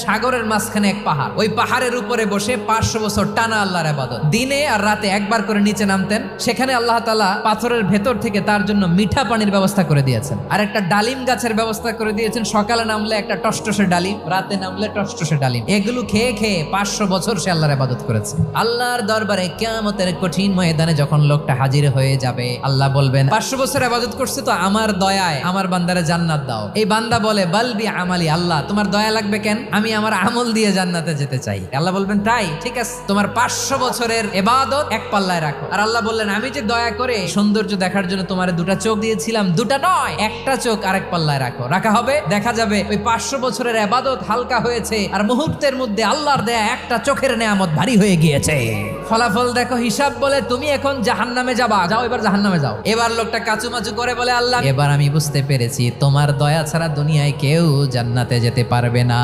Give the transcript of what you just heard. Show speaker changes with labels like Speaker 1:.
Speaker 1: সাগরের মাঝখানে এক পাহাড়, ওই পাহাড়ের উপরে বসে 500 বছর টানা আল্লাহর ইবাদত। দিনে আর রাতে একবার করে নিচে নামতেন। সেখানে আল্লাহ তাআলা পাথরের ভেতর থেকে তার জন্য মিঠা পানির ব্যবস্থা করে দিয়েছেন, আর একটা ডালিম গাছের ব্যবস্থা করে দিয়েছেন। সকালে নামলে একটা টসটসে ডালিম, রাতে নামলে টসটসে ডালিম। এগুলো খেয়ে খেয়ে 500 বছর সে আল্লাহর ইবাদত করেছে। আল্লাহর দরবারে কিয়ামতের কঠিন ময়দানে যখন লোকটা হাজির হয়ে যাবে, আল্লাহ বলবেন 500 বছর ইবাদত করছে তো আমার দয়ায় আমার বান্দারে জান্নাত দাও। এই বান্দা বলে বালবি আমালি, আল্লাহ তোমার দয়া লাগবে কেন, আমি আমার আমল দিয়ে জান্নাতে যেতে চাই। আল্লাহ বলবেন তাই ঠিক আছে, তোমার 500 বছরের ইবাদত এক পাল্লায় রাখো। আর আল্লাহ বললেন আমি যে দয়া করে সৌন্দর্য দেখার জন্য তোমার দুটা চোখ দিয়েছিলাম, দুটা নয় একটা চোখ আরেক পাল্লায় রাখো। রাখা হবে, দেখা যাবে ওই 500 বছরের ইবাদত হালকা হয়েছে আর মুহূর্তের মধ্যে আল্লাহর দেয়া একটা চোখের নেয়ামত ভারী হয়ে গিয়েছে। ফলাফল দেখো, হিসাব বলে তুমি এখন জাহান্নামে যাবা, যাও এবার জাহান্নামে যাও। এবার লোকটা কাচুমাচু করে বলে আল্লাহ এবার আমি বুঝতে পেরেছি তোমার দয়া ছাড়া দুনিয়ায় কেউ জান্নাতে যেতে পারবে না।